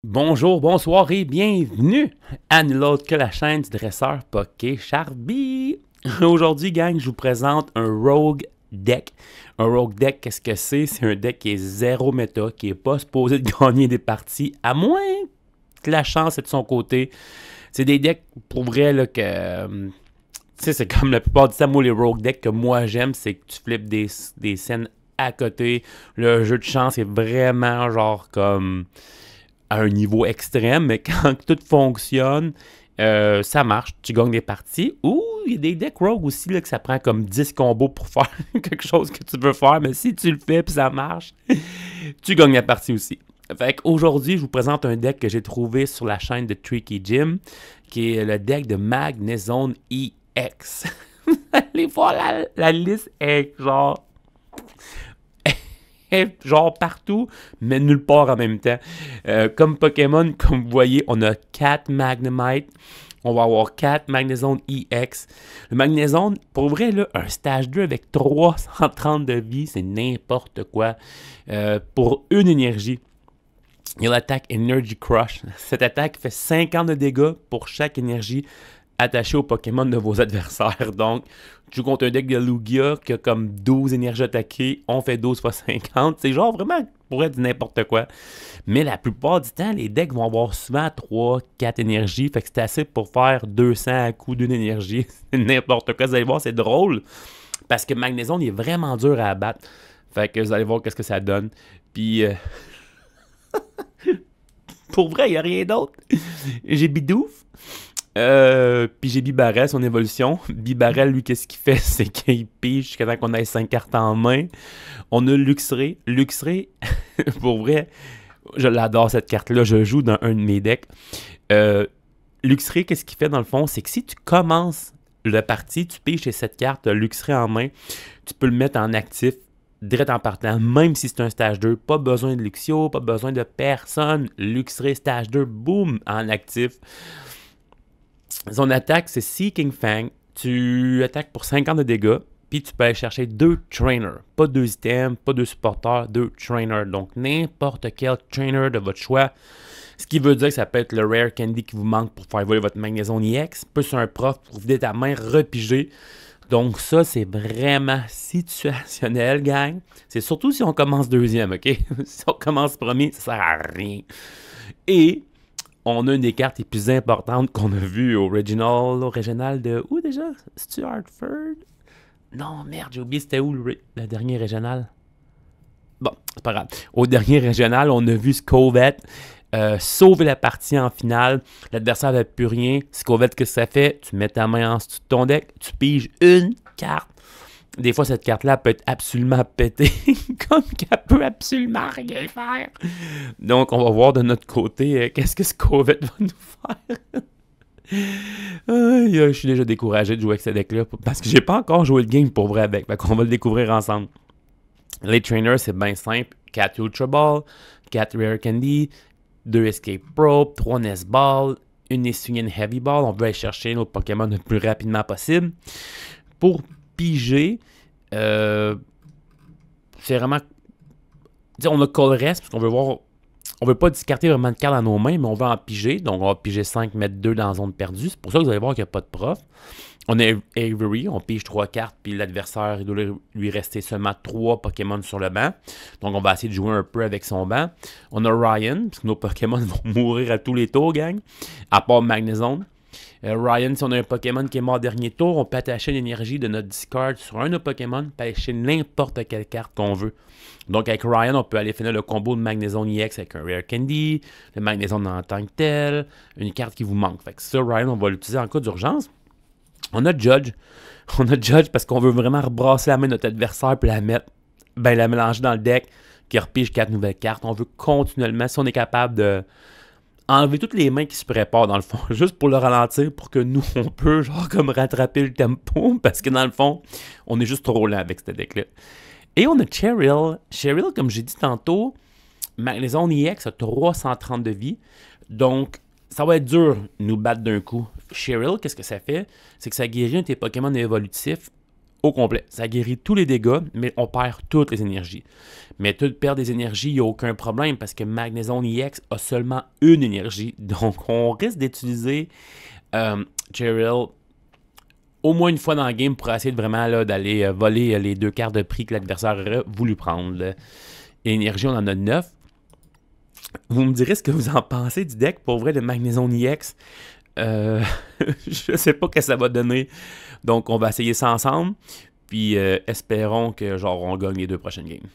Bonjour, bonsoir et bienvenue à nul autre que la chaîne du dresseur Poké Charby. Aujourd'hui, gang, je vous présente un Rogue Deck. Un Rogue Deck, qu'est-ce que c'est? C'est un deck qui est zéro méta, qui n'est pas supposé de gagner des parties, à moins que la chance est de son côté. C'est des decks, pour vrai, là, que... tu sais, c'est comme la plupart du temps, moi, les Rogue Decks que moi j'aime, c'est que tu flippes des scènes à côté. Le jeu de chance est vraiment, genre, comme... à un niveau extrême, mais quand tout fonctionne, ça marche, tu gagnes des parties. Ou il y a des decks rogue aussi, là, que ça prend comme 10 combos pour faire quelque chose que tu veux faire, mais si tu le fais et ça marche, tu gagnes la partie aussi. Fait qu'aujourd'hui, je vous présente un deck que j'ai trouvé sur la chaîne de Tricky Jim, qui est le deck de Magnezone EX. Allez voir la liste est genre partout, mais nulle part en même temps. Comme Pokémon, comme vous voyez, on a 4 Magnemite. On va avoir 4 Magnezone EX. Le Magnezone, pour vrai, là, un stage 2 avec 330 de vie, c'est n'importe quoi. Pour une énergie, il y a l'attaque Energy Crush. Cette attaque fait 50 de dégâts pour chaque énergie attachée au Pokémon de vos adversaires. Donc, tu joues contre un deck de Lugia qui a comme 12 énergies attaquées, on fait 12 fois 50. C'est genre vraiment pour être n'importe quoi. Mais la plupart du temps, les decks vont avoir souvent 3, 4 énergies. Fait que c'est assez pour faire 200 à coup d'une énergie. C'est n'importe quoi. Vous allez voir, c'est drôle. Parce que Magnezone est vraiment dur à abattre. Fait que vous allez voir qu'est-ce que ça donne. Puis... pour vrai, il n'y a rien d'autre. J'ai Bidoof. Puis j'ai Bibarel, son évolution. Bibarel, lui, qu'est-ce qu'il fait? C'est qu'il pige jusqu'à temps qu'on ait 5 cartes en main. On a Luxray. Luxray, pour vrai, je l'adore cette carte-là. Je joue dans un de mes decks. Luxray, qu'est-ce qu'il fait dans le fond? C'est que si tu commences la partie, tu piges cette carte, Luxray en main, tu peux le mettre en actif direct en partant, même si c'est un stage 2. Pas besoin de Luxio, pas besoin de personne. Luxray stage 2, boum, en actif. Son attaque, c'est Seeking Fang. Tu attaques pour 50 de dégâts, puis tu peux aller chercher 2 trainers. Pas 2 items, pas 2 supporters, 2 trainers. Donc, n'importe quel trainer de votre choix. Ce qui veut dire que ça peut être le Rare Candy qui vous manque pour faire voler votre Magnezone EX, plus un prof pour vider ta main, repiger. Donc, ça, c'est vraiment situationnel, gang. C'est surtout si on commence deuxième, OK? Si on commence premier, ça sert à rien. Et... on a une des cartes les plus importantes qu'on a vues au régional de... où déjà? C'est-tu Hartford? Non, merde, j'ai oublié c'était où le dernier régional? Bon, c'est pas grave. Au dernier régional, on a vu Scovet sauver la partie en finale. L'adversaire n'avait plus rien. Scovet, qu'est-ce que ça fait? Tu mets ta main en dessous de ton deck, tu piges une carte. Des fois, cette carte-là peut être absolument pétée, comme qu'elle peut absolument rien faire. Donc, on va voir de notre côté qu'est-ce que ce COVID va nous faire. Je suis déjà découragé de jouer avec ce deck-là parce que j'ai pas encore joué le game pour vrai avec. Fait qu'on va le découvrir ensemble. Les trainers, c'est bien simple. 4 Ultra Ball, 4 Rare Candy, 2 Escape Probe, 3 Nest Ball, une Essuie Heavy Ball. On veut aller chercher notre Pokémon le plus rapidement possible. Pour piger, c'est vraiment... on a Colress parce qu'on veut voir... on veut pas discarter vraiment de cartes dans nos mains, mais on veut en piger. Donc, on va piger 5, mettre 2 dans la zone perdue. C'est pour ça que vous allez voir qu'il n'y a pas de prof. On a Avery, on pige 3 cartes, puis l'adversaire, il doit lui rester seulement 3 Pokémon sur le banc. Donc, on va essayer de jouer un peu avec son banc. On a Ryan, parce que nos Pokémon vont mourir à tous les tours, gang, à part Magnezone. Ryan, si on a un Pokémon qui est mort dernier tour, on peut attacher l'énergie de notre discard sur un de nos Pokémon pour attacher n'importe quelle carte qu'on veut. Donc avec Ryan, on peut aller finir le combo de Magnezone EX avec un Rare Candy, le Magnezone en tant que tel, une carte qui vous manque. Fait que ça, Ryan, on va l'utiliser en cas d'urgence. On a Judge. On a Judge parce qu'on veut vraiment rebrasser la main de notre adversaire puis la mélanger dans le deck, qui repige 4 nouvelles cartes. On veut continuellement, si on est capable de... enlever toutes les mains qui se préparent dans le fond, juste pour le ralentir, pour que nous, on peut genre comme rattraper le tempo, parce que dans le fond, on est juste trop lent avec ce deck-là. Et on a Cheryl. Cheryl, comme j'ai dit tantôt, Magnezone EX a 330 de vie, donc ça va être dur de nous battre d'un coup. Cheryl, qu'est-ce que ça fait? C'est que ça guérit un de tes Pokémon évolutifs au complet. Ça guérit tous les dégâts, mais on perd toutes les énergies. Mais toute perte des énergies, il n'y a aucun problème parce que Magnezone EX a seulement une énergie. Donc, on risque d'utiliser Cheryl au moins une fois dans le game pour essayer de vraiment d'aller voler les 2 cartes de prix que l'adversaire aurait voulu prendre. Énergie, on en a 9. Vous me direz ce que vous en pensez du deck, pour vrai, de Magnezone EX. Je sais pas ce que ça va donner. Donc, on va essayer ça ensemble. Puis, espérons que, genre, on gagne les 2 prochaines games.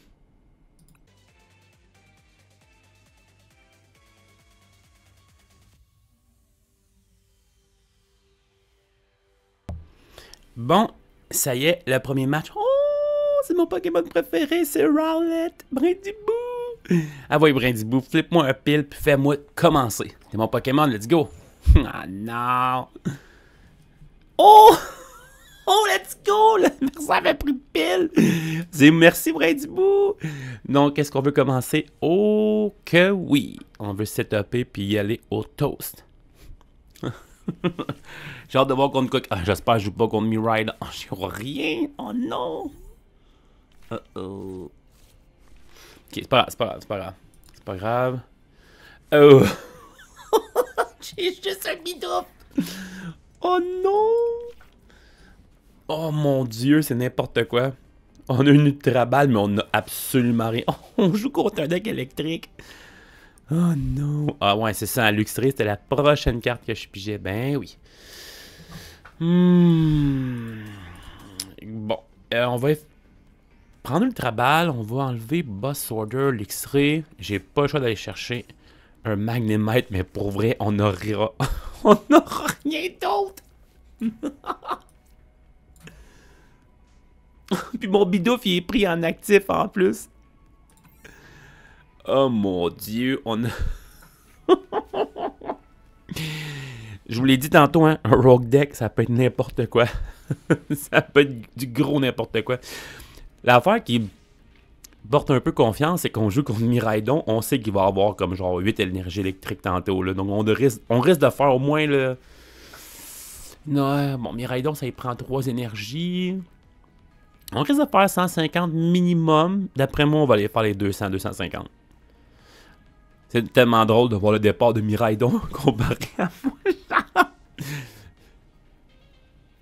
Bon, ça y est, le premier match. Oh, c'est mon Pokémon préféré, c'est Rowlet, Brindibou. Ah ouais, Brindibou, flippe-moi un pile, puis fais-moi commencer. C'est mon Pokémon, let's go. Ah non. Oh! Oh, let's go! L'adversaire avait pris pile. Merci, Brindibou. Donc, est-ce qu'on veut commencer? Oh, que oui. On veut setuper puis y aller au toast. J'ai hâte de voir contre quoi. Ah, j'espère que je joue pas contre Miraidon. Oh, j'y vois rien. Oh non. Uh-oh. Ok, c'est pas grave, c'est pas grave, c'est pas grave. C'est pas grave. Oh. J'ai juste un bidon. Oh non. Oh mon dieu, c'est n'importe quoi. On a une Ultra Balle, mais on a absolument rien. Oh, on joue contre un deck électrique. Oh non. Ah ouais, c'est ça, Luxray, c'était la prochaine carte que je pigeais. Ben oui. Bon, on va prendre Ultra Balle, on va enlever Boss Order, Luxray. J'ai pas le choix d'aller chercher un Magnemite, mais pour vrai, on n'aura on n'aura rien d'autre. Puis mon bidouf, il est pris en actif en plus. Oh mon dieu, on a... Je vous l'ai dit tantôt, hein, un Rogue Deck, ça peut être n'importe quoi. Ça peut être du gros n'importe quoi. L'affaire qui porte un peu confiance, c'est qu'on joue contre Miraidon, on sait qu'il va avoir comme genre 8 énergies électriques tantôt. Là. Donc on risque de faire au moins le... Non, bon, Miraidon, ça y prend 3 énergies. On risque de faire 150 minimum. D'après moi, on va aller faire les 200, 250. C'est tellement drôle de voir le départ de Miraidon comparé à moi.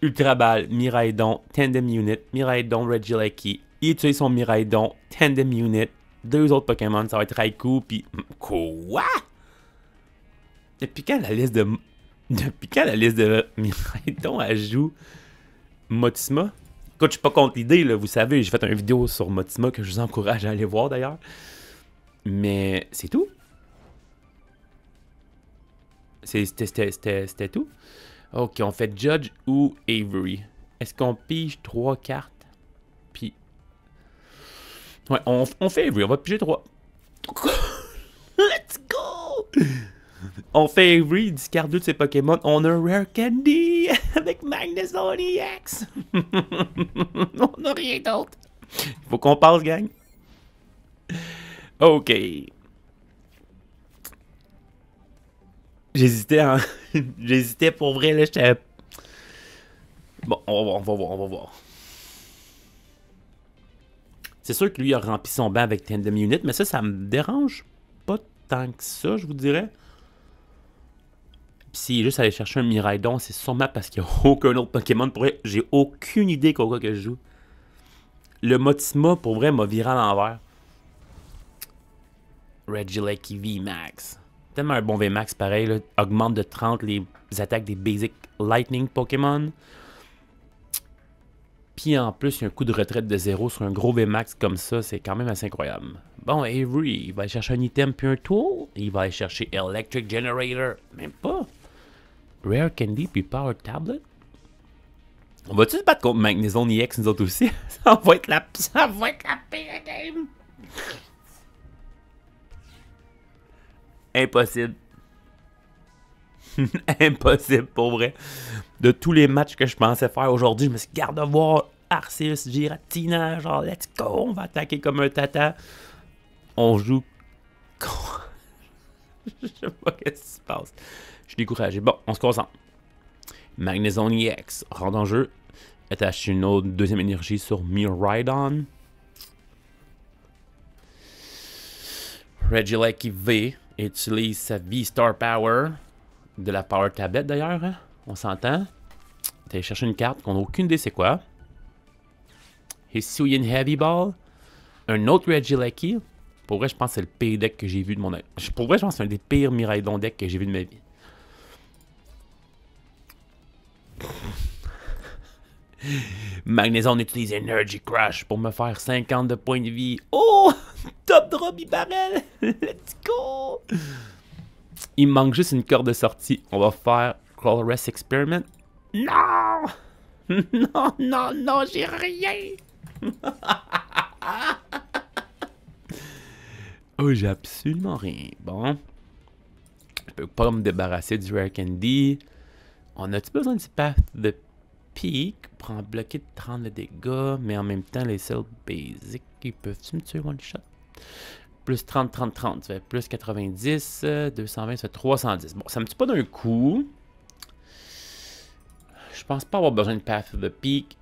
Ultra Ball, Miraidon, Tandem Unit, Miraidon, Regieleki. Il utilise son Miraidon, Tandem Unit. 2 autres Pokémon, ça va être Raikou, puis... Quoi? Depuis quand la liste de Miraidon, elle joue Motisma? Écoute, je suis pas contre l'idée, là, vous savez, j'ai fait une vidéo sur Motisma que je vous encourage à aller voir d'ailleurs. Mais c'est tout. C'était tout. Ok, on fait Judge ou Avery. Est-ce qu'on pige 3 cartes? Puis... Ouais, on fait Avery, on va piger 3. Let's go! On fait Avery, il discarde 2 de ses Pokémon. On a un Rare Candy avec Magnezone EX. On n'a rien d'autre. Faut qu'on passe, gang. Ok. J'hésitais pour vrai, là, j'étais... Bon, on va voir. C'est sûr que lui, il a rempli son banc avec Tandem Unit, mais ça me dérange pas tant que ça, je vous dirais. Puis s'il est juste allé chercher un Miraidon, c'est sûrement parce qu'il n'y a aucun autre Pokémon. Pour vrai, j'ai aucune idée quoi que je joue. Le Motisma, pour vrai, m'a viré à l'envers. Regieleki VMAX. Tellement un bon VMAX, pareil, là. Augmente de 30 les attaques des basic Lightning Pokémon. Puis en plus, il y a un coup de retraite de 0 sur un gros VMAX comme ça. C'est quand même assez incroyable. Bon, Avery, il va aller chercher un item puis un tool. Il va aller chercher Electric Generator. Même pas. Rare Candy puis Power Tablet. On va-tu se battre contre Magnezone EX, nous autres aussi? Ça va être la pire game. Impossible. Impossible, pour vrai. De tous les matchs que je pensais faire aujourd'hui, je me suis dit, garde de voir Arceus, Giratina, genre, let's go, on va attaquer comme un tata. On joue... Je sais pas ce qui se passe. Je suis découragé. Bon, on se concentre. Magnezone EX rentre en jeu. Attache une autre deuxième énergie sur Miraidon. Regieleki V utilise sa V-Star Power. De la Power Tablet d'ailleurs, hein? On s'entend. T'allais chercher une carte qu'on n'a aucune idée c'est quoi. Hisuian Heavy Ball. Un autre Regieleki. Pour vrai, je pense que c'est le pire deck que j'ai vu de mon... Pour vrai, je pense que c'est un des pires Miraidon decks que j'ai vu de ma vie. Magnézone utilise Energy Crush pour me faire 50 de points de vie. Oh! Top drop Bibarel! Let's go! Il me manque juste une corde de sortie. On va faire Colress Experiment. Non! Non, non, non, j'ai rien! Oh, j'ai absolument rien. Bon. Je peux pas me débarrasser du Rare Candy. On a-tu besoin du Path de Peak pour en bloquer de 30 de dégâts, mais en même temps, les cells basiques, ils peuvent-tu me tuer one shot? Plus 30, 30, 30, ça fait plus 90, 220, ça fait 310. Bon, ça me tue pas d'un coup. Je pense pas avoir besoin de Path de Peak.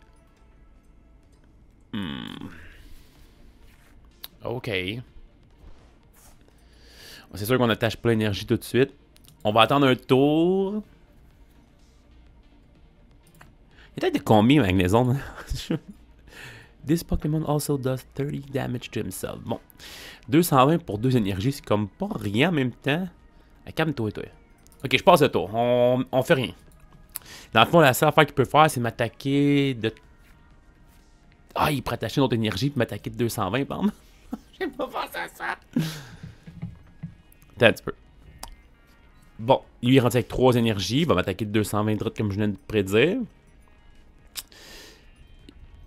Ok. C'est sûr qu'on attache pas l'énergie tout de suite. On va attendre un tour. Il y a peut-être de combien, Magnézone? This Pokémon also does 30 damage to himself. Bon. 220 pour 2 énergies, c'est comme pas rien en même temps. Calme-toi, toi. Ok, je passe le tour. On fait rien. Dans le fond, la seule affaire qu'il peut faire, c'est m'attaquer de... Ah, il pourrait attacher une autre énergie et m'attaquer de 220, pardon. J'ai pas pensé à ça. Attends un petit peu. Bon, lui, il rentre avec 3 énergies. Il va m'attaquer de 220 droits, comme je viens de prédire.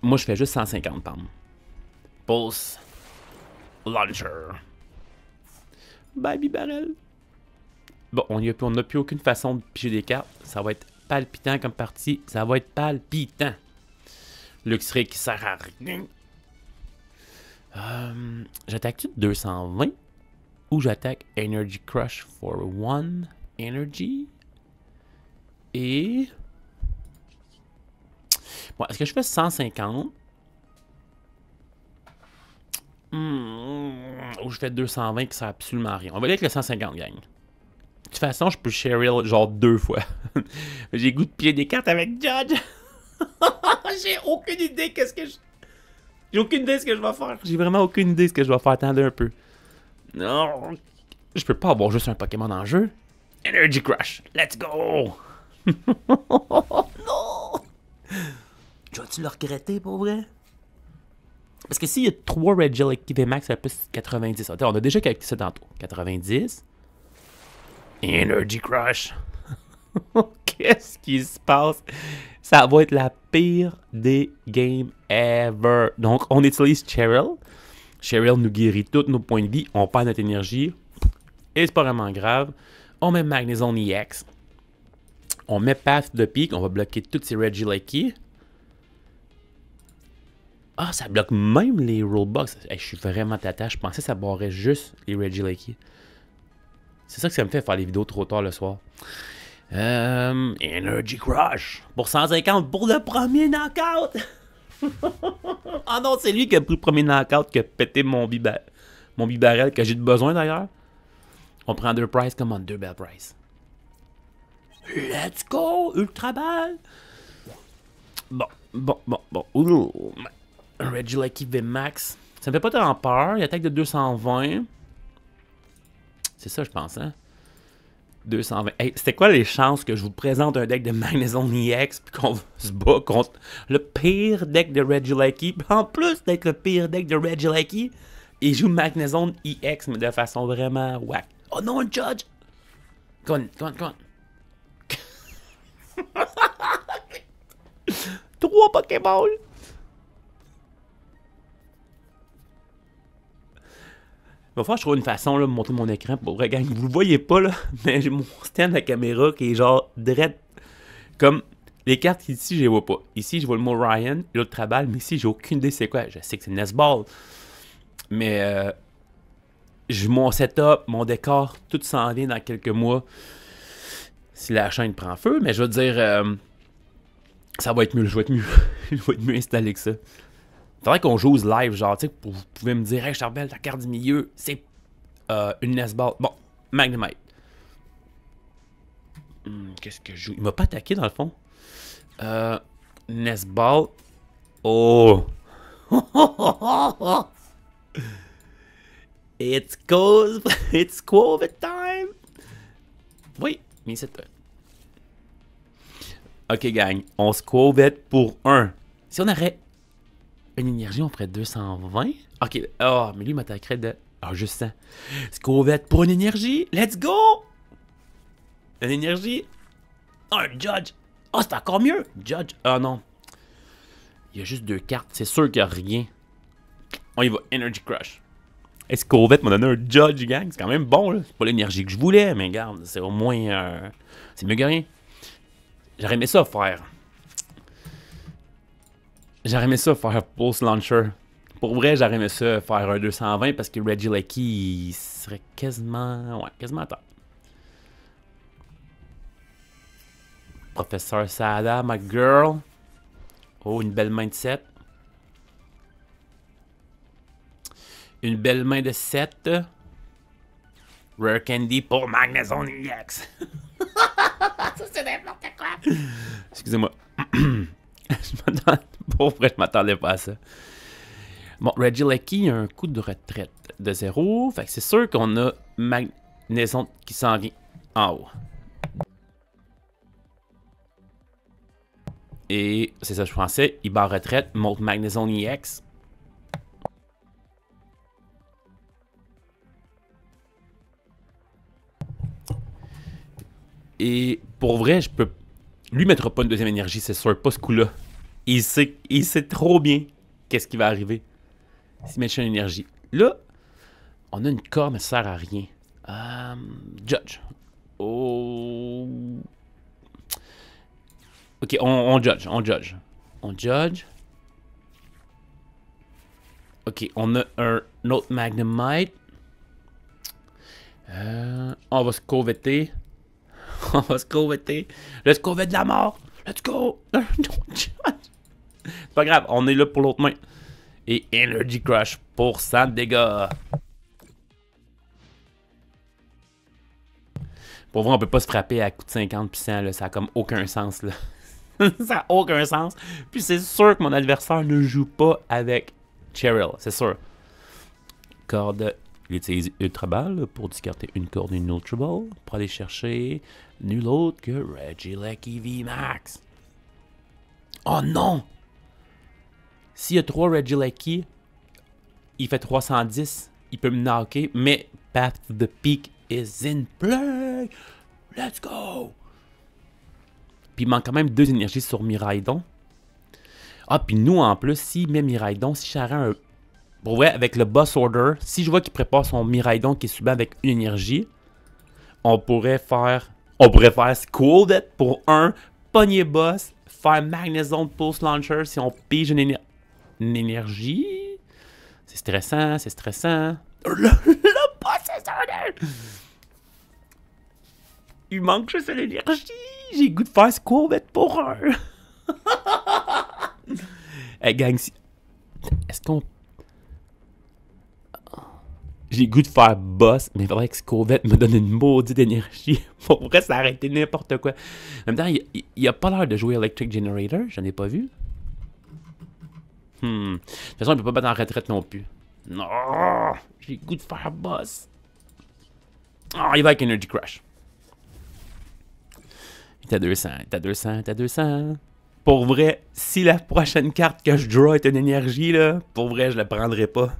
Moi, je fais juste 150, pardon. Pulse. Launcher. Bye, Bibarel. Bon, on n'a plus aucune façon de piger des cartes. Ça va être palpitant comme partie. Ça va être palpitant. Luxray qui sert à rien. J'attaque-tu de 220? Ou j'attaque Energy Crush for 1 Energy? Et... Bon, est-ce que je fais 150? Ou je fais 220 qui sert absolument à rien. On va aller avec le 150, gang. De toute façon, je peux Cheryl genre 2 fois. J'ai goût de pied des cartes avec Judge. J'ai aucune idée qu'est-ce que je... J'ai aucune idée ce que je vais faire. J'ai vraiment aucune idée ce que je vais faire. Attendez un peu. Non. Je peux pas avoir juste un Pokémon en jeu. Energy Crush. Let's go. Non. Tu vas-tu le regretter pour vrai? Parce que s'il y a 3 Regieleki VMAX, ça fait plus 90. Attends, on a déjà calculé ça tantôt. 90. Energy Crush. Qu'est-ce qui se passe? Ça va être la pire des games ever. Donc, on utilise Cheryl. Cheryl nous guérit tous nos points de vie. On perd notre énergie. Et c'est pas vraiment grave. On met Magnézone EX. On met Path de Peak. On va bloquer toutes ces Regieleki. Ah, ça bloque même les Rollbox. Hey, je suis vraiment tata. Je pensais que ça barrait juste les Regieleki. C'est ça que ça me fait faire les vidéos trop tard le soir. Energy Crush. Pour 150 pour le premier knockout. Ah non, c'est lui qui a pris le premier knockout qui a pété mon Bibarel que j'ai besoin d'ailleurs. On prend 2 prices, comme on 2 belles prices. Let's go, Ultra Ball. Bon. Ouh. Regieleki VMAX. Ça me fait pas tellement peur. Il attaque de 220. C'est ça, je pense, hein? 220. Hey, c'était quoi les chances que je vous présente un deck de Magnézone EX puis qu'on se bat contre le pire deck de Regieleki? En plus d'être le pire deck de Regieleki, il joue Magnézone EX, mais de façon vraiment whack. Oh non, un Judge! Come on. 3 Pokéballs! Il va falloir que je trouve une façon là, de montrer mon écran pour vrai, gang. Vous le voyez pas là, mais j'ai mon stand de caméra qui est genre direct. Comme les cartes ici, je les vois pas. Ici, je vois le mot Ryan et l'autre Trabal, mais ici, j'ai aucune idée c'est quoi. Je sais que c'est Nesball. Mais mon setup, mon décor, tout s'en vient dans quelques mois. Si la chaîne prend feu, mais je veux dire. Ça va être mieux, je vais être mieux. Je vais être mieux installé que ça. Faudrait qu'on joue live, genre, tu sais, vous pouvez me dire, hey Charbel, ta carte du milieu, c'est une Nesball. Bon, Magnemite. Qu'est-ce que je joue? Il m'a pas attaqué dans le fond. Nesball. Oh! It's COVID time! Oui, mais c'est tout. Ok, gang, on se COVID pour 1. Si on aurait une énergie, on ferait 220. Ok, oh, mais lui m'attaquerait de. Ah, juste ça. Scovet pour une énergie. Let's go! Une énergie. Oh, un Judge. Oh, c'est encore mieux. Judge. Ah non. Il y a juste 2 cartes. C'est sûr qu'il n'y a rien. On y va. Energy Crush. Et Scovet m'a donné un Judge, gang. C'est quand même bon, là. C'est pas l'énergie que je voulais, mais regarde, c'est au moins. C'est mieux que rien. J'aurais aimé ça faire. J'aurais aimé ça faire Pulse Launcher. Pour vrai, j'aurais aimé ça faire un 220 parce que Reggie Lucky il serait quasiment. Ouais, quasiment à temps. Professeur Sada, ma girl. Oh, une belle main de 7. Une belle main de 7. Rare Candy pour Magnezone EX. Ça, c'est n'importe quoi. Excusez-moi. Pour vrai, je m'attendais pas à ça. Bon, Reggie Lucky a un coup de retraite de 0. Fait que c'est sûr qu'on a Magnezone qui s'en vient en haut. Et c'est ça que je pensais. Il bat en retraite, monte Magnezone EX. Et pour vrai, je peux. Lui mettra pas une deuxième énergie, c'est sûr, pas ce coup-là. Il sait trop bien qu'est-ce qui va arriver s'il met une énergie. Là, on a une corde, mais ça sert à rien. Judge. Oh. Ok, on judge. On judge. Ok, on a un autre Magnemite. On va se coveter. On va se coveter. Let's covet de la mort. Let's go. C'est pas grave, on est là pour l'autre main. Et Energy Crush pour 100 dégâts. Pour vrai, on peut pas se frapper à coup de 50%, là. Ça a comme aucun sens, là. Ça a aucun sens. Puis c'est sûr que mon adversaire ne joue pas avec Cheryl, c'est sûr. Corde, il utilise Ultra Ball pour discarter une corde et une Ultra Ball pour aller chercher nul autre que Reggie Lucky VMAX. Oh non! S'il y a 3 Reggie Lucky, il fait 310, il peut me knocker, mais Path to the Peak is in play! Let's go! Puis il manque quand même 2 énergies sur Miraidon. Ah, puis nous en plus, s'il met Miraidon, si j'aurais un. Pour vrai, avec le boss order, si je vois qu'il prépare son Miraidon qui est subi avec une énergie, on pourrait faire. On pourrait faire Scolded pour 1, pogner boss, faire Magnezone Pulse Launcher si on pige une énergie. C'est stressant, c'est stressant. Le boss est order! Il manque juste de l'énergie. J'ai goût de faire Scolded pour 1. Hey gang, est-ce qu'on. J'ai goût de faire boss, mais il faudrait que Scovet me donne une maudite énergie. Pour vrai, ça aurait été n'importe quoi. En même temps, il a pas l'air de jouer Electric Generator, j'en ai pas vu. De toute façon, il peut pas battre en retraite non plus. Non, j'ai goût de faire boss. Oh, il va avec Energy Crush. Il est à 200, il est à 200, il est à 200. Pour vrai, si la prochaine carte que je draw est une énergie, là, pour vrai, je la prendrai pas.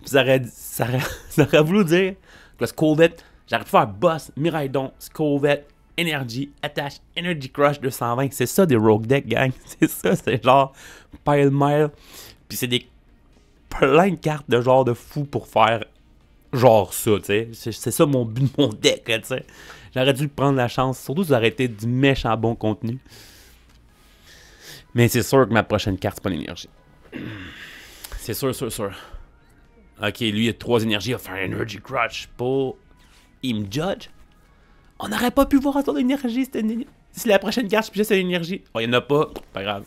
Ça aurait voulu dire que Scovet, j'aurais pu faire boss, Miraidon, Scovet, Energy, attache, Energy Crush 220. C'est ça des Rogue Deck, gang. C'est ça, c'est genre Pile Mile. Puis c'est des plein de cartes de genre de fou pour faire genre ça, tu sais. C'est ça mon but de mon deck, tu sais. J'aurais dû prendre la chance. Surtout si ça aurait été du méchant bon contenu. Mais c'est sûr que ma prochaine carte, c'est pas l'énergie. C'est sûr. Ok, lui, il a 3 énergies, il va faire Energy Crush pour... Il me judge? On n'aurait pas pu voir son énergie, Si la prochaine carte, je pige c'est l'énergie. Oh, il n'y en a pas. Pas grave.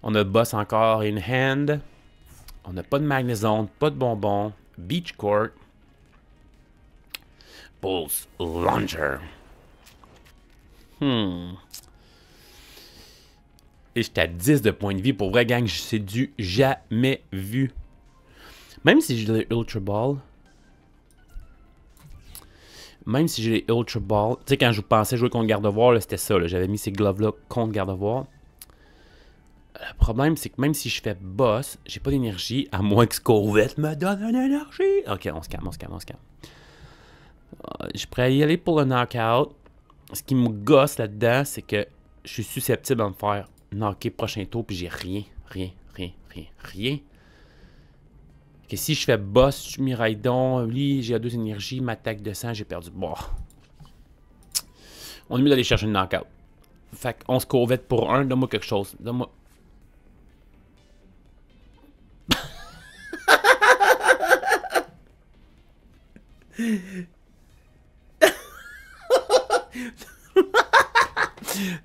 On a boss encore in hand. On n'a pas de Magnezone, pas de bonbons. Beach Court. Pulse Launcher. Et j'étais à 10 de points de vie. Pour vrai, gang, c'est du jamais vu. Même si j'ai les Ultra Ball. Même si j'ai les Ultra Ball. Tu sais, quand je pensais jouer contre Gardevoir, c'était ça. J'avais mis ces gloves-là contre Gardevoir. Le problème, c'est que même si je fais boss, j'ai pas d'énergie, à moins que Scorvette me donne une énergie. Ok, on se calme. Je suis prêt à y aller pour le knockout. Ce qui me gosse là-dedans, c'est que je suis susceptible de me faire knocker prochain tour, puis j'ai rien. Que si je fais boss, je Miraidon, lui, j'ai 2 énergies, m'attaque de sang, j'ai perdu. Bon. On est mieux d'aller chercher une knockout. Fait qu'on se Scorvette pour 1, donne-moi quelque chose. Donne-moi.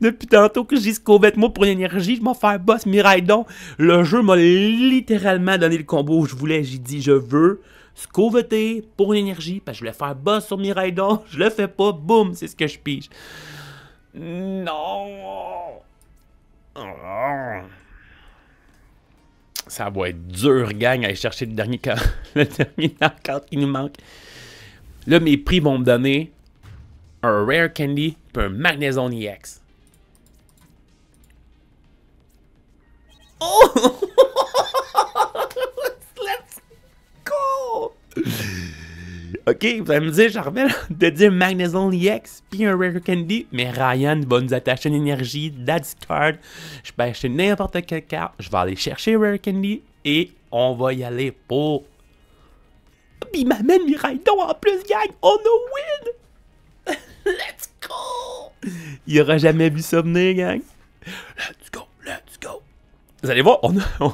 Depuis tantôt que j'ai Scorvette moi pour l'énergie, je m'en fais boss Miraidon. Le jeu m'a littéralement donné le combo où je voulais. J'ai dit je veux Scorvetter pour l'énergie parce que je voulais faire boss sur Miraidon. Je le fais pas, boum, c'est ce que je pige. Non. Ça va être dur, gang, à aller chercher le dernier knockout qui nous manque. Là, mes prix vont me donner un Rare Candy et un Magnezone EX. Oh! Let's go! Ok, vous allez me dire, je remets de dire Magnezone EX puis un Rare Candy, mais Ryan va nous attacher une énergie, that's card. Je peux acheter n'importe quelle carte, je vais aller chercher Rare Candy et on va y aller pour. Puis il m'amène Miraidon en plus, gang! On a win! Let's go! Il aura jamais vu ça venir, gang. Let's go! Vous allez voir, on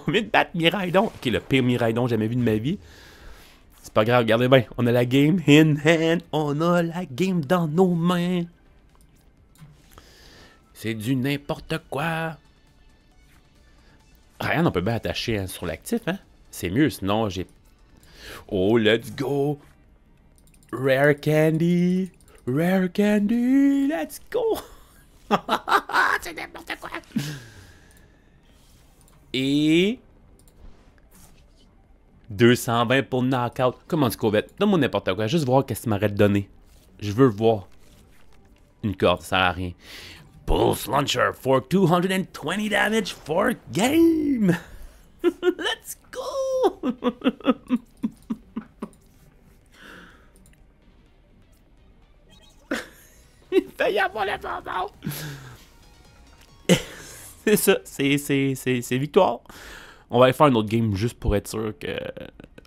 vient de battre Miraidon. Ok, le pire Miraidon jamais vu de ma vie. C'est pas grave, regardez bien. On a la game in hand. On a la game dans nos mains. C'est du n'importe quoi. Rien, on peut bien attacher sur l'actif, hein. C'est mieux, sinon j'ai... Oh, let's go! Rare Candy! Let's go! C'est n'importe quoi! Et... 220 pour knockout. Comment tu Scorvette? Donne-moi n'importe quoi. Juste voir qu'est-ce que tu m'aurais donné. Je veux voir. Une corde, ça sert à rien. Pulse Launcher for 220 damage for game! Let's go! Il fait y avoir le bonbon! C'est ça, c'est victoire. On va aller faire une autre game juste pour être sûr que...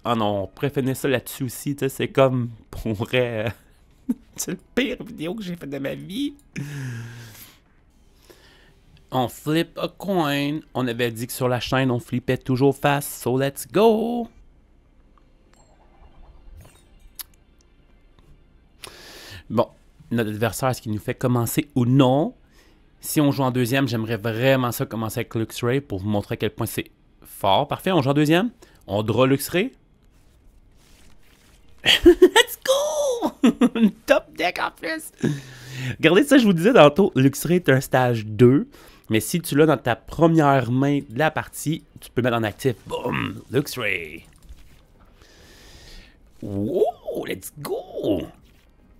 Ah non, on pourrait finir ça là-dessus aussi, tu sais, c'est comme... Pourrait... C'est le pire vidéo que j'ai fait de ma vie. On flip a coin. On avait dit que sur la chaîne, on flippait toujours fast, so let's go! Bon, notre adversaire, est-ce qu'il nous fait commencer ou non? Si on joue en deuxième, j'aimerais vraiment ça commencer avec Luxray pour vous montrer à quel point c'est fort. Parfait, on joue en deuxième. On draw Luxray. Let's go! Une top deck en plus! Regardez ça, je vous disais tantôt, Luxray est un stage 2. Mais si tu l'as dans ta première main de la partie, tu peux mettre en actif. Boom! Luxray! Wow! Let's go!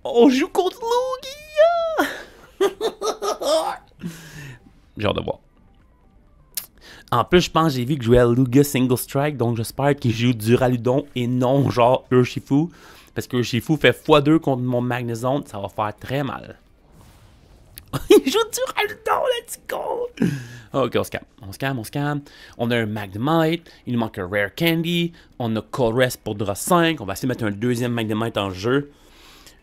On joue contre Lugia! J'ai hâte de voir. En plus, je pense que j'ai vu que je jouais à Lugia Single Strike, donc j'espère qu'il joue Duraludon et non genre Urshifu. Parce que Urshifu fait x2 contre mon Magnezone, ça va faire très mal. Il joue Duraludon, let's go! Ok, on se calme. On a un Magnemite, il nous manque un Rare Candy, on a Colress pour draw 5, on va essayer de mettre un deuxième Magnemite en jeu.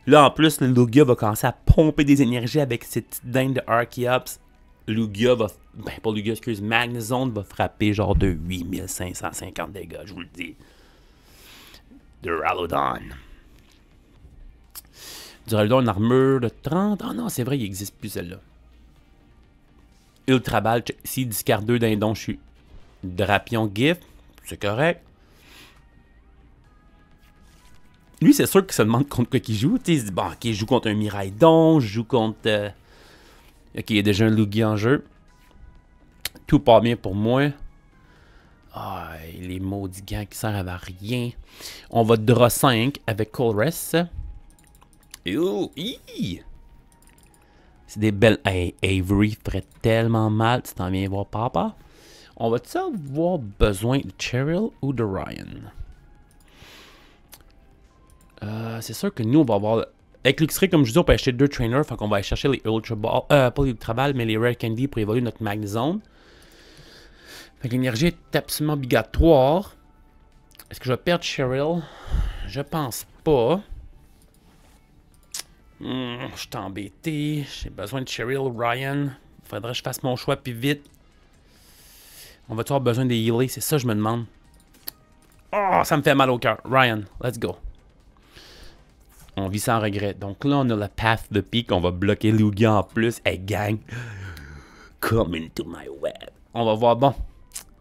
Là, en plus, le Lugia va commencer à pomper des énergies avec cette petite dingue de Archeops. Lugia va... Ben, pas Lugia, excuse, Magnezone va frapper genre de 8550 dégâts, je vous le dis. Duraludon. Duraludon, une armure de 30. Ah non, c'est vrai, il n'existe plus celle-là. Ultra Ball, s'il discard 2 dindons, je suis Drapion Gift. C'est correct. Lui, c'est sûr qu'il se demande contre quoi qu'il joue. T'sais, il se dit, bon, ok, je joue contre un Miraidon, je joue contre... Ok, il y a déjà un Lugia en jeu. Tout part bien pour moi. Ah, les maudits gants qui servent à rien. On va draw 5 avec Colress. C'est des belles... Hey, Avery ferait tellement mal. Tu t'en viens voir papa. On va-tu avoir besoin de Cheryl ou de Ryan? C'est sûr que nous, on va avoir... Avec l'X-Ray, comme je dis, on peut acheter 2 trainers. Fait qu'on va aller chercher les Ultra Ball... pas les Ultra Ball, mais les Rare Candy pour évoluer notre Magnezone. Fait que l'énergie est absolument obligatoire. Est-ce que je vais perdre Cheryl? Je pense pas. Je suis embêté. J'ai besoin de Cheryl, Ryan. Faudrait que je fasse mon choix puis vite. On va-tu avoir besoin de healer? C'est ça que je me demande. Oh, ça me fait mal au cœur. Ryan, let's go. On vit sans regret. Donc là, on a le Path de Peak. On va bloquer Lugia en plus. Hey, gang. Come into my web. On va voir. Bon.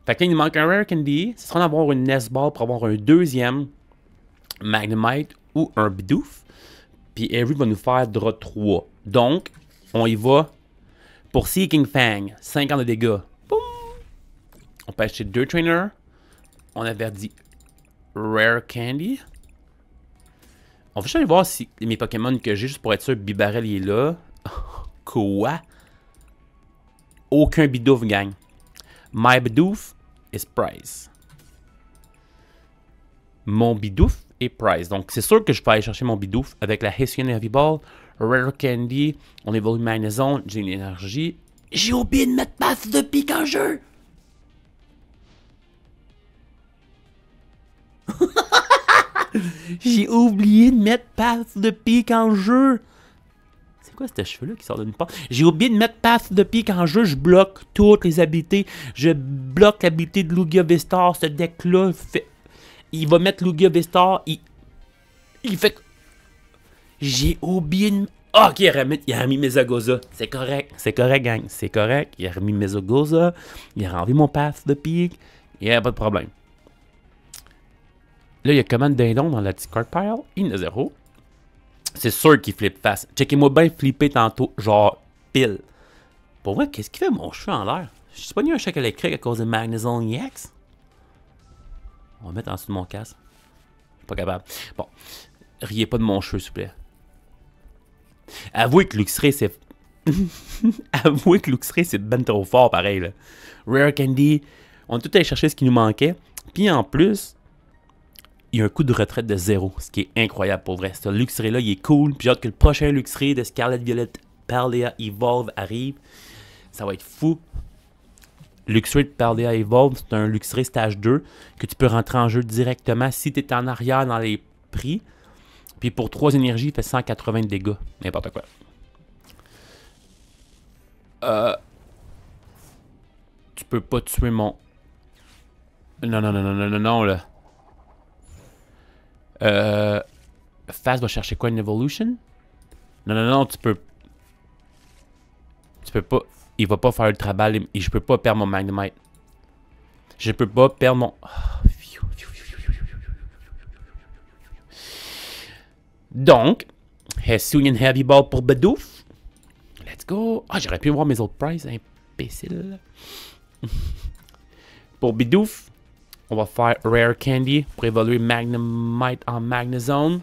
Fait que là, il nous manque un Rare Candy. Ce sera d'avoir une Nest Ball pour avoir un deuxième Magnemite ou un Bidoof. Puis Avery va nous faire draw 3. Donc, on y va pour Seeking Fang. 50 de dégâts. Boum. On peut acheter 2 trainers. On avait dit Rare Candy. On va juste aller voir si mes Pokémon que j'ai, juste pour être sûr que Bibarel il est là. Quoi? Aucun Bidoof, gang. My Bidoof is prize. Mon Bidoof est prize. Donc, c'est sûr que je peux aller chercher mon Bidoof avec la Hisuian Heavy Ball, Rare Candy, on évolue Magnezone, j'ai l'énergie. J'ai oublié de mettre Path de Pique en jeu! J'ai oublié de mettre Path de Pique en jeu! C'est quoi ce cheveu-là qui sort d'une porte? J'ai oublié de mettre Path de Pique en jeu. Je bloque toutes les habilités. Je bloque l'habilité de Lugia Vistar. Ce deck-là fait... Il va mettre Lugia Vistar. Il fait... J'ai oublié de... Ah, ok, il a remis Mesagoza. C'est correct. C'est correct, gang. C'est correct. Il a remis Mesagoza. Il a rendu mon Path de Pique. Il n'y a pas de problème. Là, il y a commande dindon dans la discard pile. Il y en a 0. C'est sûr qu'il flippe face. Checkez-moi bien flipper tantôt, genre pile. Pour vrai, qu'est-ce qu'il fait mon cheveu en l'air? Je suis pas mis un choc électrique à cause de Magnezone EX? On va mettre en dessous de mon casque. Je suis pas capable. Bon. Riez pas de mon cheveu, s'il vous plaît. Avouez que Luxray, c'est... Avouez que Luxray, c'est ben trop fort, pareil, là. Rare Candy. On a tout allé chercher ce qui nous manquait. Puis en plus... il y a un coup de retraite de 0, ce qui est incroyable pour vrai. Ce Luxray-là, il est cool. Puis j'ai hâte que le prochain Luxray de Scarlet Violet Paldea Evolve arrive. Ça va être fou. Luxray de Paldea Evolve, c'est un Luxray stage 2 que tu peux rentrer en jeu directement si tu es en arrière dans les prix. Puis pour 3 énergies, il fait 180 de dégâts. N'importe quoi. Tu peux pas tuer mon... Non, non, non, non, non, non, non, là. Fast va chercher quoi, une Evolution? Non, non, non, tu peux pas. Il va pas faire Ultra Ball et je peux pas perdre mon Magnemite. Je peux pas perdre mon... Donc, Hisuian Heavy Ball pour Bidoof. Let's go. Ah, j'aurais pu voir mes autres prizes, imbécile. Pour Bidoof, on va faire Rare Candy pour évoluer Magnemite en Magnezone.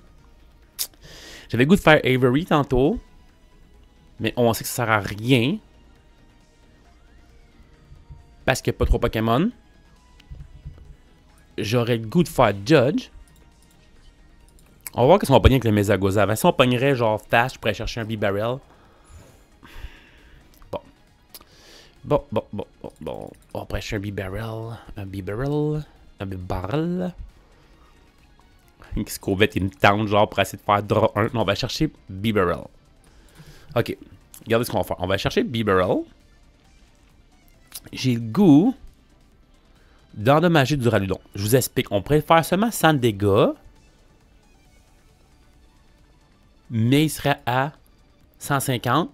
J'avais le goût de faire Avery tantôt. Mais on sait que ça sert à rien. Parce qu'il n'y a pas trop Pokémon. J'aurais le goût de faire Judge. On va voir qu'est-ce qu'on va pogner avec le Mesagoza. Avant, si on pognerait genre Fast, je pourrais chercher un Bibarel. Bon. Bon. On pourrait chercher un Bibarel. Un Bibarel. Xcovette, il me tente genre pour essayer de faire draw 1. On va chercher Bibarel. Ok. Regardez ce qu'on va faire. On va chercher Bibarel. J'ai le goût d'endommager du Duraludon. Je vous explique. On pourrait faire seulement 100 dégâts. Mais il serait à 150.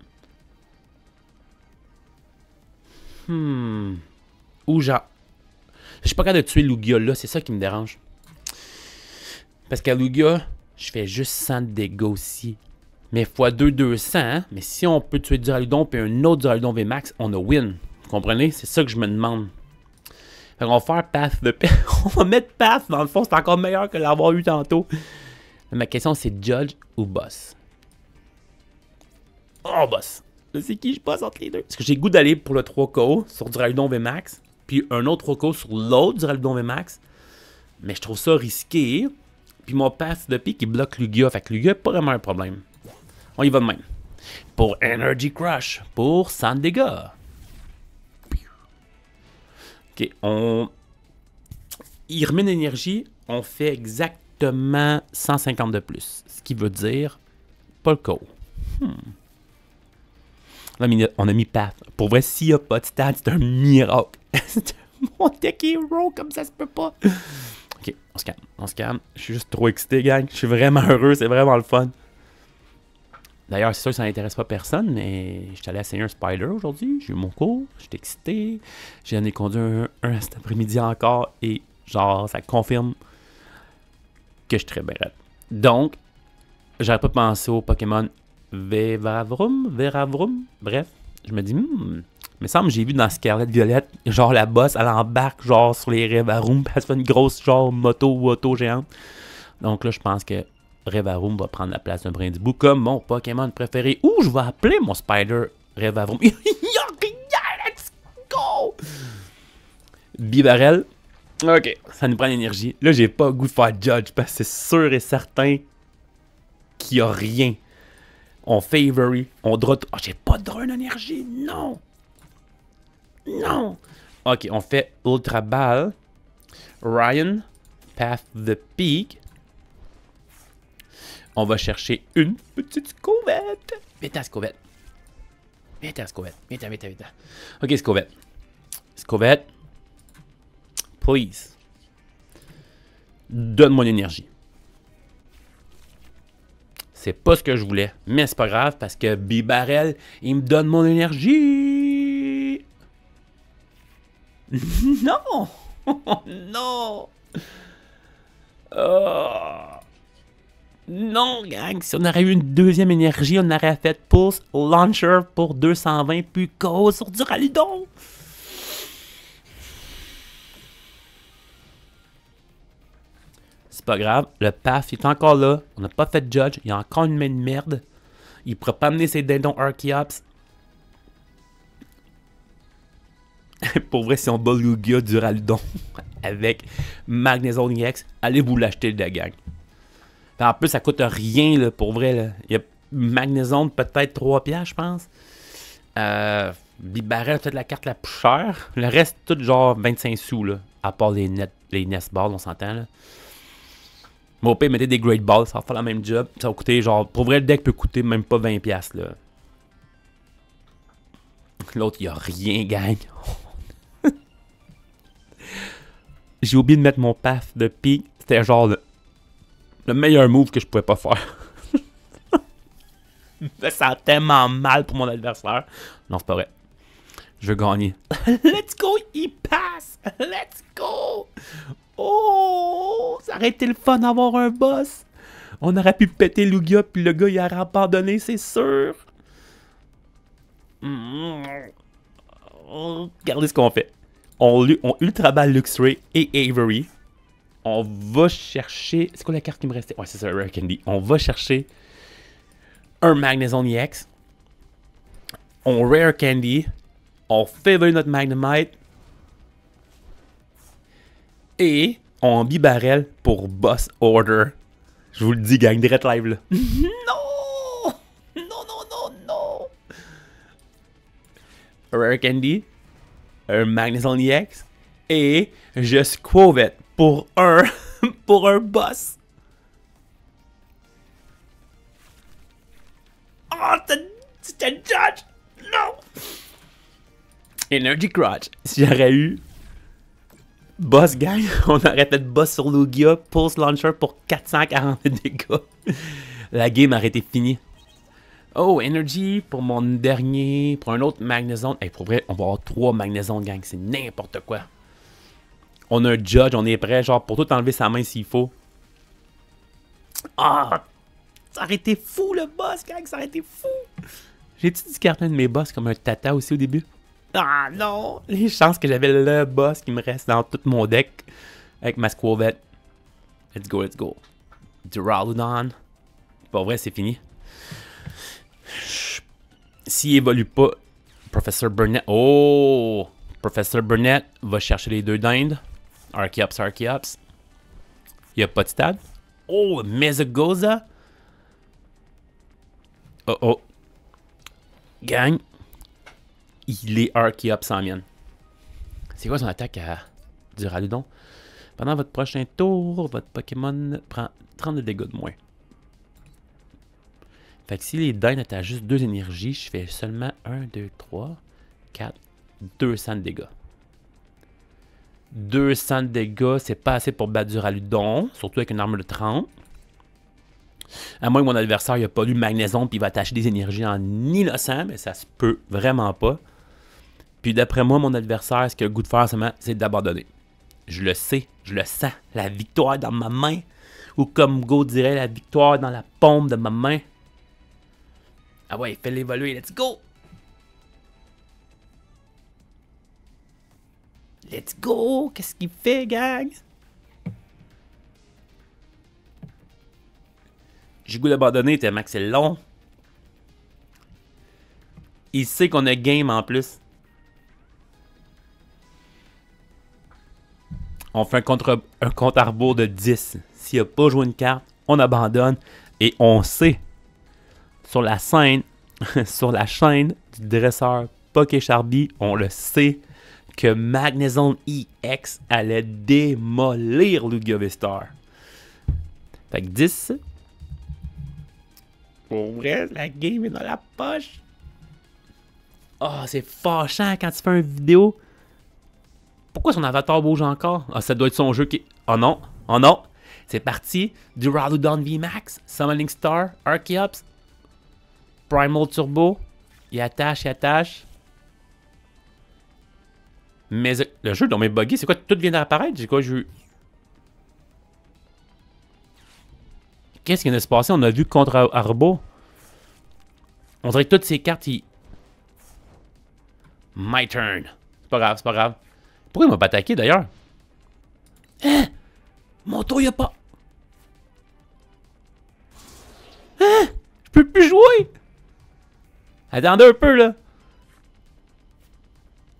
Ou genre... Je suis pas capable de tuer Lugia là, c'est ça qui me dérange. Parce qu'à Lugia, je fais juste 100 de dégâts aussi. Mais x2, 200. Hein? Mais si on peut tuer Duraludon puis un autre Duraludon VMAX, on a win. Vous comprenez? C'est ça que je me demande. Fait qu'on va faire Path de... On va mettre Path, dans le fond, c'est encore meilleur que l'avoir eu tantôt. Mais ma question, c'est Judge ou Boss? Oh, Boss. C'est qui je bosse entre les deux? Parce que j'ai le goût d'aller pour le 3KO sur Duraludon VMAX, puis un autre 3KO sur l'autre Duraludon VMAX. Mais je trouve ça risqué. Puis mon Path de pique, il bloque Lugia. Fait que Lugia, pas vraiment un problème. On y va de même. Pour Energy Crush. Pour 100 dégâts. Ok, il remet l'énergie. On fait exactement 150 de plus. Ce qui veut dire pas le KO. Là, on a mis Path. Pour vrai, s'il n'y a pas de stats, c'est un miracle. Mon deck est raw comme ça se peut pas. Ok, on se calme, on se calme. Je suis juste trop excité, gang. Je suis vraiment heureux, c'est vraiment le fun. D'ailleurs, c'est sûr que ça n'intéresse pas personne, mais je suis allé essayer un Spider aujourd'hui. J'ai eu mon cours, j'étais excité. J'en ai conduit un cet après-midi encore et genre, ça confirme que je suis très bien raide. Donc, j'aurais pas pensé au Pokémon Veravrum. Bref, je me dis, me semble que j'ai vu dans Scarlet Violet, genre la boss, elle embarque genre sur les Revarum, puis elle se fait une grosse genre moto ou auto géante. Donc là, je pense que Revarum va prendre la place d'un Brindibou comme mon Pokémon préféré. Ou je vais appeler mon Spider Revarum. Let's go! Bibarel. Ok, ça nous prend l'énergie. Là, j'ai pas le goût de faire Judge parce que c'est sûr et certain qu'il n'y a rien. On Favory, on draw... Oh, j'ai pas de draw d'énergie, non! Non! Ok, on fait Ultra Ball. Ryan, Path the Peak. On va chercher une petite Scovette. Vite à Scovette. Vite à Scovette. Vite. Ok, Scovette. Scovette. Please. Donne-moi l'énergie. C'est pas ce que je voulais, mais c'est pas grave parce que Bibarel, il me donne mon énergie. Non! Non! Non, gang! Si on aurait eu une deuxième énergie, on aurait fait Pulse Launcher pour 220 puis KO sur Duraludon! C'est pas grave, le Path est encore là. On n'a pas fait de Judge, il y a encore une main de merde. Il pourra pas amener ses dindons Archeops. Pour vrai, si on bat Lugia Duraludon avec Magnezone EX, allez vous l'acheter de la gang. En plus, ça coûte rien, là, pour vrai. Là. Il y a Magnezone, peut-être 3$, je pense. Bibarel, peut-être la carte la plus chère. Le reste, tout genre 25 sous, là. À part les Nest Balls, on s'entend, là. Mais au pire, mettez des Great Balls, ça va faire le même job. Ça va coûter, genre, pour vrai, le deck peut coûter même pas 20$, là. L'autre, il n'y a rien, gang. J'ai oublié de mettre mon Path de pique. C'était genre le meilleur move que je pouvais pas faire. Je me sens tellement mal pour mon adversaire. Non, c'est pas vrai. Je veux gagner. Let's go, il passe. Let's go. Oh, ça aurait été le fun d'avoir un boss. On aurait pu péter Lugia, puis le gars, il aurait abandonné, c'est sûr. Regardez ce qu'on fait. On Ultra Ball Luxray et Avery. On va chercher... C'est quoi la carte qui me restait? Ouais, c'est ça, Rare Candy. On va chercher un Magnezone EX. On Rare Candy. On favor notre Magnemite. Et on Bibarel pour Boss Order. Je vous le dis, gang, direct live là. Non! Non! Rare Candy. Un Magnezone EX. Et je Squovette pour un pour un boss. Oh, c'était un Judge. Non. Energy Crotch. Si j'aurais eu boss gang, on aurait fait boss sur Lugia, Pulse Launcher pour 440 dégâts. La game aurait été finie. Oh, Energy pour mon dernier, pour un autre Magnezone. Hey, pour vrai, on va avoir 3 Magnezones, gang. C'est n'importe quoi. On a un Judge, on est prêt, genre, pour tout enlever sa main s'il faut. Ah! Ça aurait été fou, le boss, gang. Ça aurait été fou. J'ai-tu discardé un de mes boss comme un tata aussi au début? Ah non! Les chances que j'avais le boss qui me reste dans tout mon deck avec ma Squavette. Let's go, let's go. Duraludon. Pour vrai, c'est fini. S'il évolue pas, Professor Burnett. Oh! Professor Burnett va chercher les 2 dindes. Archeops, Archeops. Il n'y a pas de stade. Oh! Mesagoza. Oh oh. Gang. Il est Archeops en mienne. C'est quoi son attaque à Duraludon? Pendant votre prochain tour, votre Pokémon prend 30 de dégâts de moins. Fait que si les dindes étaient à juste 2 énergies, je fais seulement 1, 2, 3, 4, 200 de dégâts. 200 de dégâts, c'est pas assez pour battre Duraludon, surtout avec une arme de 30. À moins que mon adversaire n'a pas lu Magnezone puis il va attacher des énergies en innocent, mais ça se peut vraiment pas. Puis d'après moi, mon adversaire, ce qu'il a le goût de faire seulement, c'est d'abandonner. Je le sais, je le sens. La victoire dans ma main. Ou comme Go dirait, la victoire dans la paume de ma main. Ah ouais, fais l'évoluer, let's go! Let's go! Qu'est-ce qu'il fait, gang? J'ai goût d'abandonner tellement que c'est long. Il sait qu'on a game en plus. On fait un compte à rebours de 10. S'il n'a pas joué une carte, on abandonne. Et on sait, sur la scène, sur la chaîne du dresseur Pokécharby, on le sait, que Magnezone EX allait démolir Lugia-V-Star. Fait que 10. Pour vrai, la game est dans la poche. Oh, c'est fâchant quand tu fais une vidéo. Pourquoi son avatar bouge encore? Ah, ça doit être son jeu qui... Oh non, oh non. C'est parti. Duraludon VMAX, Summoning Star, Archeops, Primal Turbo. Il attache, il attache. Mais le jeu, donc, est buggé. C'est quoi? Tout vient d'apparaître? J'ai quoi? Qu'est-ce qui vient de se passer? On a vu contre Arbo. On dirait que toutes ces cartes, My turn. C'est pas grave, c'est pas grave. Pourquoi il m'a pas attaqué d'ailleurs? Hein? Mon tour, il a pas. Hein? Je peux plus jouer! Attendez un peu là.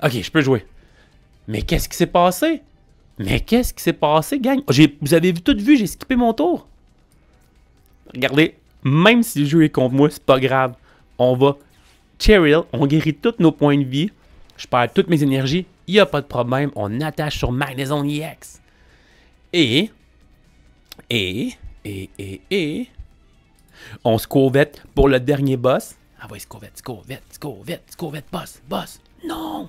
Ok, je peux jouer. Mais qu'est-ce qui s'est passé? Mais qu'est-ce qui s'est passé, gang? Vous avez tout vu, j'ai skippé mon tour. Regardez, même si le jeu est contre moi, c'est pas grave. On va Cheryl, on guérit tous nos points de vie. Je perds toutes mes énergies. Il n'y a pas de problème. On attache sur Magnezone EX. Et. On Squavette pour le dernier boss. Ah ouais, Squavette, boss. Non!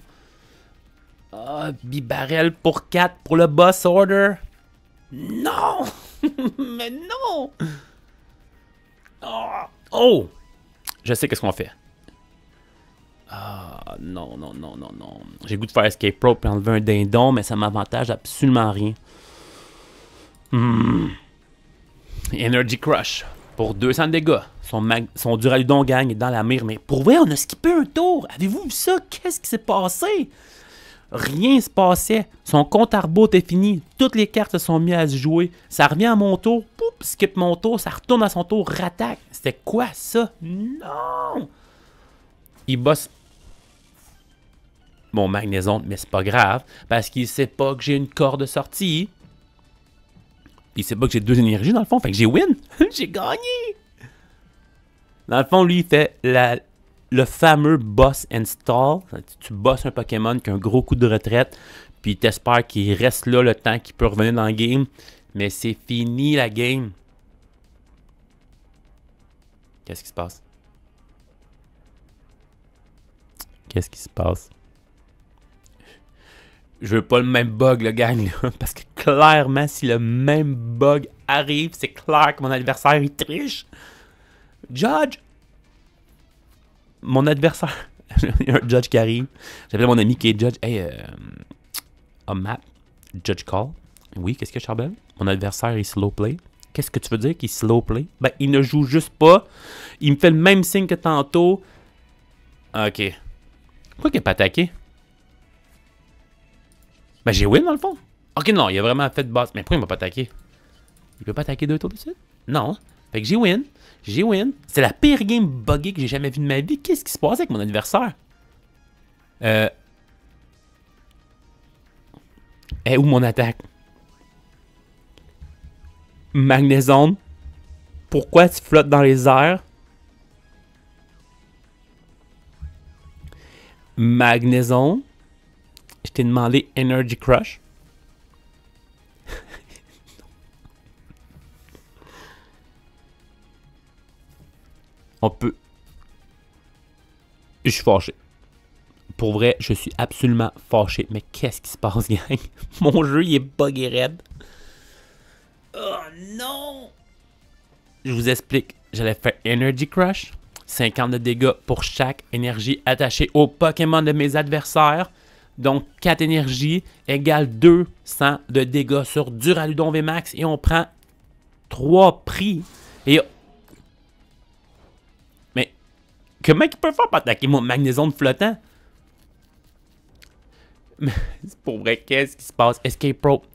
Ah, Bibarel pour 4 pour le boss order. Non! Mais non! Oh! Je sais qu'est-ce qu'on fait. Ah, non. J'ai le goût de faire Escape Rope et enlever un dindon, mais ça m'avantage absolument rien. Energy Crush pour 200 dégâts. Son Duraludon gang est dans la mire, mais pour vrai, on a skippé un tour. Avez-vous vu ça? Qu'est-ce qui s'est passé? Rien se passait. Son compte à rebours était fini. Toutes les cartes se sont mises à se jouer. Ça revient à mon tour. Poup, skip mon tour. Ça retourne à son tour. Rattaque. C'était quoi ça? Non! Il bosse mon Magnezone, mais c'est pas grave. Parce qu'il sait pas que j'ai une corde de sortie. Puis il sait pas que j'ai 2 énergies dans le fond. Fait que j'ai win. J'ai gagné. Dans le fond, lui, il fait le fameux boss install. Tu bosses un Pokémon qui a un gros coup de retraite. Puis t'espères qu'il reste là le temps qu'il peut revenir dans le game. Mais c'est fini la game. Qu'est-ce qui se passe? Qu'est-ce qui se passe? Je veux pas le même bug, le gang, là. Parce que clairement, si le même bug arrive, c'est clair que mon adversaire, il triche. Judge! mon adversaire, il y a un judge qui arrive. J'appelle mon ami qui est judge. Hey, a map, judge call. Oui, qu'est-ce que Charbel? Mon adversaire est slow play. Qu'est-ce que tu veux dire qu'il est slow play? Ben, il ne joue juste pas. Il me fait le même signe que tantôt. Ok. Pourquoi il n'a pas attaqué? Ben, j'ai win dans le fond. Ok, non, il a vraiment fait de boss. Mais pourquoi il m'a pas attaqué? Il peut pas attaquer 2 tours de suite? Non. Fait que j'ai win. J'ai win. C'est la pire game buggée que j'ai jamais vue de ma vie. Qu'est-ce qui se passe avec mon adversaire? Où mon attaque? Magnezone. Pourquoi tu flottes dans les airs? Magnezone. Je t'ai demandé Energy Crush. On peut... Je suis fâché. Pour vrai, je suis absolument fâché. Mais qu'est-ce qui se passe, gang? Mon jeu, il est buggé raide. Oh non! Je vous explique. J'allais faire Energy Crush. 50 de dégâts pour chaque énergie attachée au Pokémon de mes adversaires. Donc, 4 énergies égale 200 de dégâts sur Duraludon VMAX. Et on prend 3 prix. Et... Mais, comment il peut faire pour attaquer mon Magnezone flottant? Mais, pour vrai, qu'est-ce qui se passe? Escape Rope.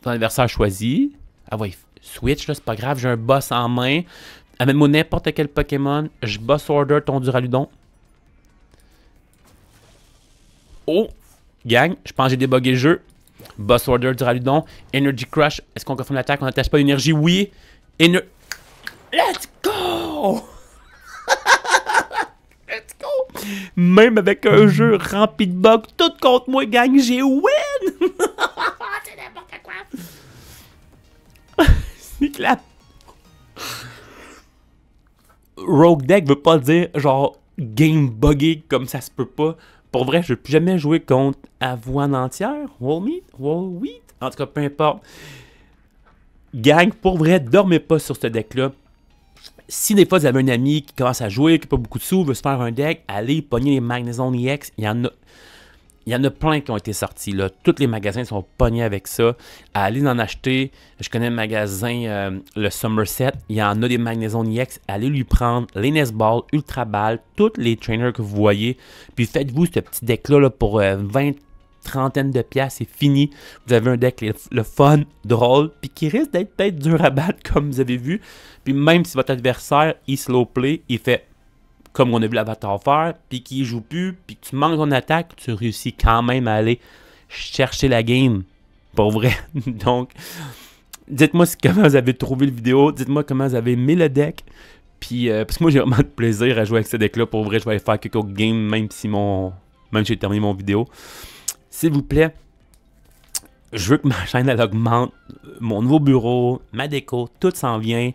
Ton adversaire choisi. Ah ouais, switch, là, c'est pas grave. J'ai un boss en main. Amène-moi n'importe quel Pokémon. Je boss order ton Duraludon. Oh! Gang, je pense que j'ai débugué le jeu. Boss order Duraludon. Energy Crush. Est-ce qu'on confirme l'attaque? On n'attache pas d'énergie? Oui. Let's go! Let's go! Même avec un jeu rempli de bugs, tout contre moi, gang, j'ai win! C'est n'importe quoi! C'est clap! Rogue Deck veut pas dire genre game buggé comme ça se peut pas. Pour vrai, je n'ai plus jamais joué contre Avoine entière, Wall Wheat, en tout cas peu importe. Gang, pour vrai, dormez pas sur ce deck-là. Si des fois vous avez un ami qui commence à jouer, qui n'a pas beaucoup de sous, veut se faire un deck, allez pogner les Magnezone EX. Il y en a plein qui ont été sortis. Là. Tous les magasins sont pognés avec ça. Allez en acheter. Je connais le magasin, le Somerset. Il y en a des Magnezone EX. Allez lui prendre les Nesball, Ultra Ball, tous les trainers que vous voyez. Puis faites-vous ce petit deck-là là, pour 20, trentaine de piastres. C'est fini. Vous avez un deck le fun, drôle, puis qui risque d'être peut-être dur à battre comme vous avez vu. Puis même si votre adversaire, il slow play, il fait... comme on a vu l'avatar faire, puis qu'il joue plus, puis que tu manques ton attaque, tu réussis quand même à aller chercher la game. Pour vrai. Donc, dites-moi comment vous avez trouvé le vidéo, dites-moi comment vous avez aimé le deck, puis parce que moi j'ai vraiment de plaisir à jouer avec ce deck-là. Pour vrai, je vais aller faire quelques games, même si j'ai terminé mon vidéo. S'il vous plaît, je veux que ma chaîne elle augmente, mon nouveau bureau, ma déco, tout s'en vient.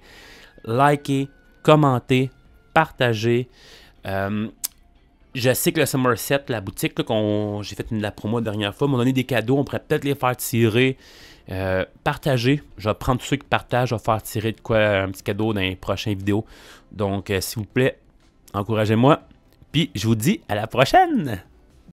Likez, commentez, partagez. Je sais que le Somerset, la boutique, j'ai fait la promo la dernière fois, m'ont donné des cadeaux, on pourrait peut-être les faire tirer. Partagez. Je vais prendre tous ceux qui partagent, je vais faire tirer de quoi un petit cadeau dans les prochaines vidéos. Donc, s'il vous plaît, encouragez-moi. Puis, je vous dis à la prochaine!